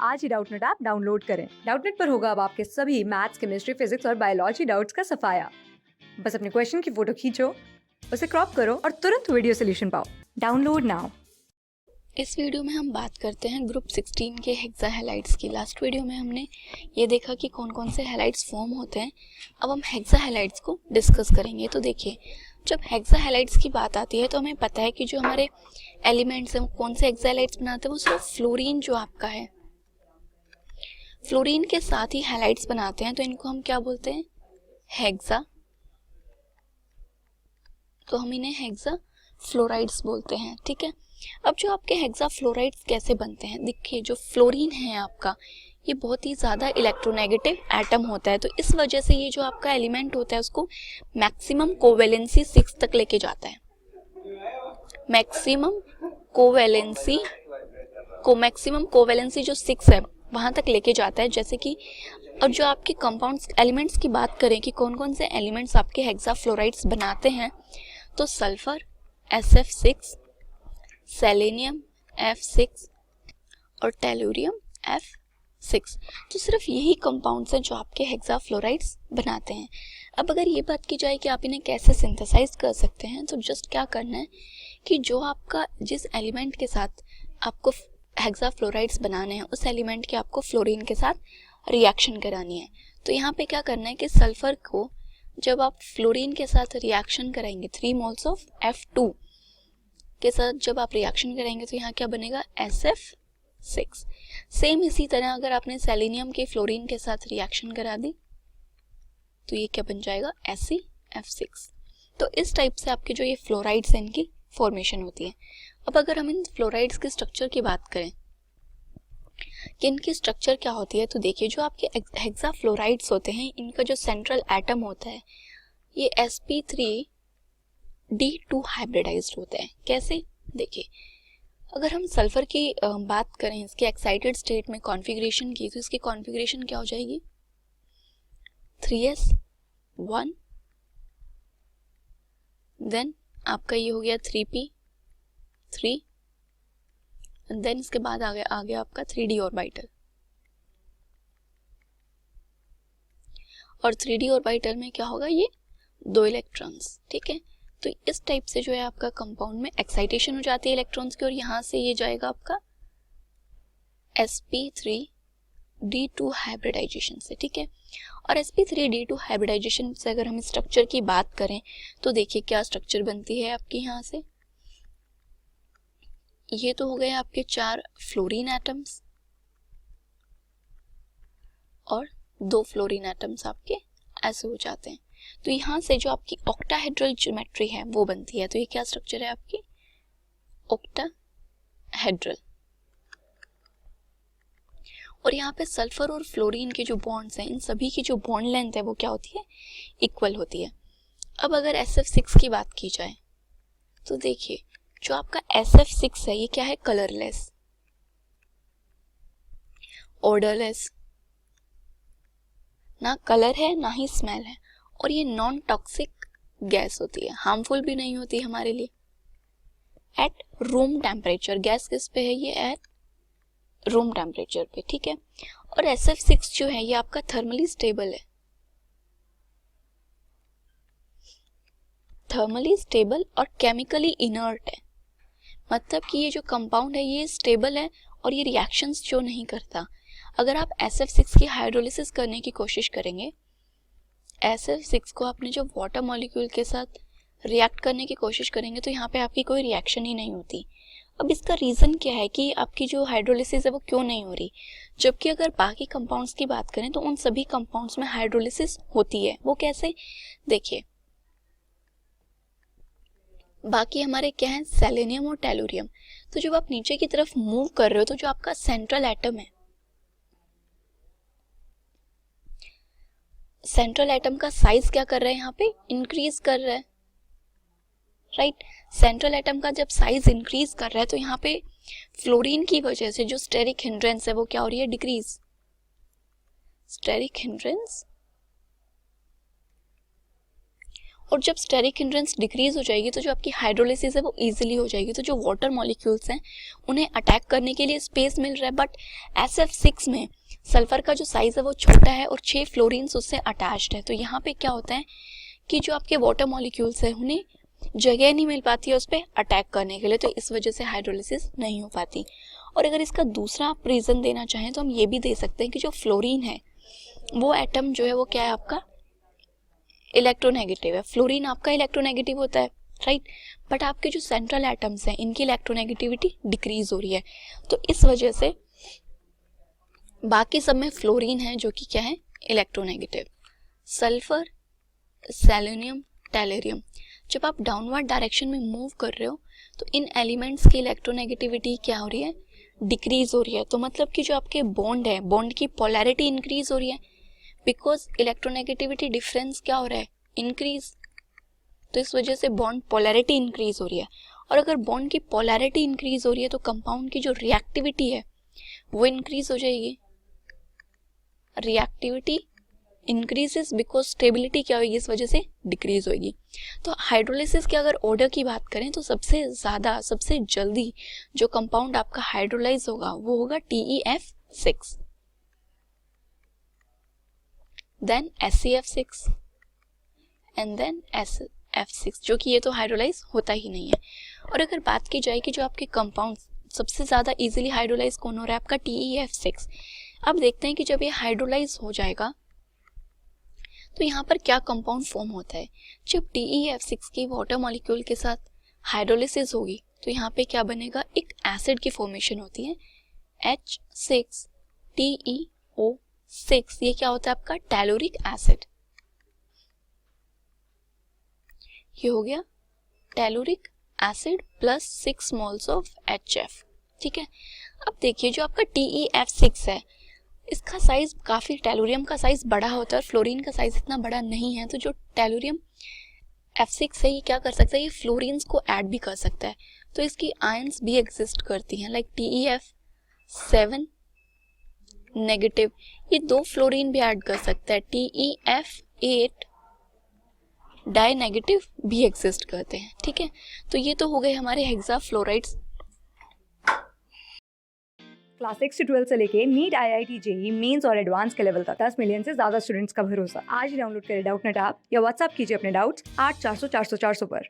आज ही Doubtnut app download करें। Doubtnut पर होगा अब आपके सभी मैथ्स, केमिस्ट्री, फिजिक्स और बायोलॉजी डाउट्स का सफाया। बस अपने क्वेश्चन की फोटो खींचो, उसे क्रॉप करो और तुरंत वीडियो सोल्यूशन पाओ। Download now. इस वीडियो में हम बात करते हैं ग्रुप 16 के हेक्सा हैलाइड्स की। लास्ट वीडियो में हमने ये देखा कि कौन कौन से हैलाइड्स फॉर्म होते हैं। अब हम हेक्सा हैलाइड्स को डिस्कस करेंगे। तो देखिए, जब हेक्सा हैलाइड्स की बात आती है तो हमें पता है कि जो हमारे एलिमेंट्स हैं वो कौन से हेक्सा हैलाइड्स बनाते हैं, वो सिर्फ फ्लोरीन जो आपका है, फ्लोरीन के साथ ही हैलाइड्स बनाते हैं। तो इनको हम क्या बोलते हैं? हेक्सा। तो हम इन्हें हेक्सा फ्लोराइड्स बोलते हैं। ठीक है। अब जो आपके हेक्सा फ्लोराइड्स कैसे बनते हैं, देखिए जो फ्लोरीन है आपका, ये बहुत ही ज़्यादा इलेक्ट्रोनेगेटिव एटम होता है। तो इस वजह से ये जो आपका एलिमेंट होता है उसको मैक्सिमम कोवेलेंसी 6 तक लेके जाता है। मैक्सिमम कोवेलेंसी जो 6 है वहां तक लेके जाता है। जैसे कि अब जो आपके कंपाउंड्स एलिमेंट्स की बात करें कि कौन कौन से एलिमेंट्स आपके हेक्सा फ्लोराइड्स बनाते हैं, तो सल्फर SF6, सेलेनियम F6 और टेलुरियम F6। तो सिर्फ यही कंपाउंड्स हैं जो आपके हेक्सा फ्लोराइड्स बनाते हैं। अब अगर ये बात की जाए कि आप इन्हें कैसे सिंथेसाइज कर सकते हैं, तो जस्ट क्या करना है कि जो आपका जिस एलिमेंट के साथ आपको हेक्सा फ्लोराइड्स बनाने हैं उस एलिमेंट के आपको फ्लोरीन के साथ रिएक्शन करानी है। तो यहाँ पे क्या करना है कि सल्फर को जब आप फ्लोरीन के साथ रिएक्शन कराएंगे, 3 मोल्स ऑफ F2 के साथ जब आप रिएक्शन करेंगे, तो यहाँ क्या बनेगा? SF6। सेम इसी तरह अगर आपने सेलेनियम के फ्लोरीन के साथ रिएक्शन करा दी तो ये क्या बन जाएगा? SeF6। तो इस टाइप से आपके जो ये फ्लोराइड्स हैं इनकी फॉर्मेशन होती है। अब अगर हम इन फ्लोराइड्स के स्ट्रक्चर की बात करें कि इनकी स्ट्रक्चर क्या होती है, तो देखिए जो आपके हेक्सा फ्लोराइड्स होते हैं इनका जो सेंट्रल एटम होता है ये sp3d2 हाइब्रिडाइज्ड होता है। कैसे? देखिए, अगर हम सल्फर की बात करें, इसके एक्साइटेड स्टेट में कॉन्फ़िगरेशन की, तो इसकी कॉन्फ़िगरेशन क्या हो जाएगी? 3s1, देन आपका ये हो गया 3p3, देन इसके बाद आ गया आपका 3d ऑर्बिटल। और 3d ऑर्बिटल में क्या होगा? ये 2 इलेक्ट्रॉन्स। ठीक है। तो इस टाइप से जो है आपका कंपाउंड में एक्साइटेशन हो जाती है इलेक्ट्रॉन्स की, और यहाँ से ये जाएगा आपका sp3d2 हाइब्रिडाइजेशन से। ठीक है। और sp3d2 हाइब्रिडाइजेशन से अगर हम स्ट्रक्चर की बात करें तो देखिए क्या स्ट्रक्चर बनती है आपकी। यहाँ से ये तो हो गए आपके 4 फ्लोरीन एटम्स और 2 फ्लोरीन एटम्स आपके ऐसे हो जाते हैं। तो यहाँ से जो आपकी ऑक्टाहेड्रल ज्योमेट्री है वो बनती है। तो ये क्या स्ट्रक्चर है आपकी? ऑक्टाहेड्रल। और यहाँ पे सल्फर और फ्लोरीन के जो बॉन्ड्स हैं, इन सभी की जो बॉन्ड लेंथ है वो क्या होती है? इक्वल होती है। अब अगर SF6 की बात की जाए तो देखिए जो आपका SF6 है ये क्या है? कलरलेस, ऑर्डरलेस, ना कलर है ना ही स्मेल है, और ये नॉन टॉक्सिक गैस होती है, हार्मफुल भी नहीं होती हमारे लिए एट रूम टेम्परेचर। गैस किस पे है? ये एट रूम टेम्परेचर पे। ठीक है। और SF6 जो है ये आपका थर्मली स्टेबल है, थर्मली स्टेबल और केमिकली इनर्ट है। मतलब कि ये जो कंपाउंड है ये स्टेबल है और ये रिएक्शंस जो नहीं करता। अगर आप SF6 की हाइड्रोलिसिस करने की कोशिश करेंगे, SF6 को आपने जो वाटर मॉलिक्यूल के साथ रिएक्ट करने की कोशिश करेंगे, तो यहाँ पे आपकी कोई रिएक्शन ही नहीं होती। अब इसका रीज़न क्या है कि आपकी जो हाइड्रोलिसिस है वो क्यों नहीं हो रही? जबकि अगर बाकी कंपाउंड्स की बात करें तो उन सभी कंपाउंड्स में हाइड्रोलिसिस होती है। वो कैसे? देखिए, बाकी हमारे क्या है? सेलेनियम और टेलुरियम। तो जब आप नीचे की तरफ मूव कर रहे हो तो जो आपका सेंट्रल एटम है, सेंट्रल एटम का साइज क्या कर रहा है? यहाँ पे इंक्रीज कर रहा है। राइट। सेंट्रल एटम का जब साइज इंक्रीज कर रहा है तो यहाँ पे फ्लोरीन की वजह से जो स्टेरिक हिंड्रेंस है वो क्या हो रही है? डिक्रीज। स्टेरिक हिंड्रेंस और जब स्टेरिक हिंड्रेंस डिक्रीज हो जाएगी तो जो आपकी हाइड्रोलिसिस है वो इजीली हो जाएगी। तो जो वाटर मॉलिक्यूल्स हैं उन्हें अटैक करने के लिए स्पेस मिल रहा है, बट SF6 में सल्फर का जो साइज है वो छोटा है और 6 फ्लोरीन्स उससे अटैच्ड है। तो यहाँ पे क्या होता है कि जो आपके वाटर मॉलिक्यूल्स हैं उन्हें जगह नहीं मिल पाती है उस पर अटैक करने के लिए, तो इस वजह से हाइड्रोलिसिस नहीं हो पाती। और अगर इसका दूसरा आप रीज़न देना चाहें तो हम ये भी दे सकते हैं कि जो फ्लोरीन है वो एटम जो है वो क्या है, आपका इलेक्ट्रोनेगेटिव है। फ्लोरीन आपका इलेक्ट्रोनेगेटिव होता है, राइट, बट आपके जो सेंट्रल एटम्स हैं इनकी इलेक्ट्रोनेगेटिविटी डिक्रीज हो रही है। तो इस वजह से बाकी सब में फ्लोरीन है जो कि क्या है, इलेक्ट्रोनेगेटिव। सल्फर, सेलेनियम, टैलेरियम, जब आप डाउनवर्ड डायरेक्शन में मूव कर रहे हो तो इन एलिमेंट्स की इलेक्ट्रोनेगेटिविटी क्या हो रही है, डिक्रीज हो रही है। तो मतलब कि जो आपके बॉन्ड है, बॉन्ड की पोलैरिटी इंक्रीज हो रही है, बिकॉज इलेक्ट्रोनेगेटिविटी डिफरेंस क्या हो रहा है, इंक्रीज। तो इस वजह से बॉन्ड पोलैरिटी इंक्रीज हो रही है। और अगर बॉन्ड की पोलैरिटी इंक्रीज हो रही है तो कंपाउंड की जो रिएक्टिविटी है वो इंक्रीज हो जाएगी। रिएक्टिविटी इंक्रीजेस बिकॉज स्टेबिलिटी क्या होगी, इस वजह से डिक्रीज होगी। तो हाइड्रोलिसिस के अगर ऑर्डर की बात करें तो सबसे ज़्यादा, सबसे जल्दी जो कंपाउंड आपका हाइड्रोलाइज होगा वो होगा TeF6, then SeF6 and then SF6, जो कि ये तो हाइड्रोलाइज होता ही नहीं है। और अगर बात की जाए कि जो आपके कंपाउंड सबसे ज़्यादा इजीली हाइड्रोलाइज कौन हो रहा है, आपका TeF6। अब देखते हैं कि जब ये हाइड्रोलाइज हो जाएगा तो यहाँ पर क्या कंपाउंड फॉर्म होता है। जब TeF6 की वाटर मॉलिक्यूल के साथ हाइड्रोलिसिस होगी तो यहाँ पे क्या बनेगा, एक एसिड की फॉर्मेशन होती है H6TeO6। ये क्या होता है, आपका टेलोरिक एसिड। ये हो गया telluric acid plus 6 moles of HF, ठीक है। अब देखिए जो आपका TeF6 है इसका साइज काफ़ी, टेलोरियम का साइज बड़ा होता है और फ्लोरीन का साइज इतना बड़ा नहीं है। तो जो टेलोरियम F6 है ये क्या कर सकता है, ये फ्लोरीन्स को ऐड भी कर सकता है। तो इसकी आयंस भी एग्जिस्ट करती हैं, लाइक TeF7 नेगेटिव, ये 2 फ्लोरीन भी ऐड कर सकता है। TeF8 डाई नेगेटिव भी एग्जिस्ट करते हैं, ठीक है। तो ये तो हो गए हमारे हेक्सा फ्लोराइड्स। क्लास 6 से 12 से लेके नीट, IIT, JEE मेंस और एडवांस के लेवल तक 10 मिलियन से ज्यादा स्टूडेंट्स का भरोसा। आज ही डाउनलोड करें डाउटनेट ऐप या व्हाट्सएप कीजिए अपने डाउट्स 8400 400 400 पर।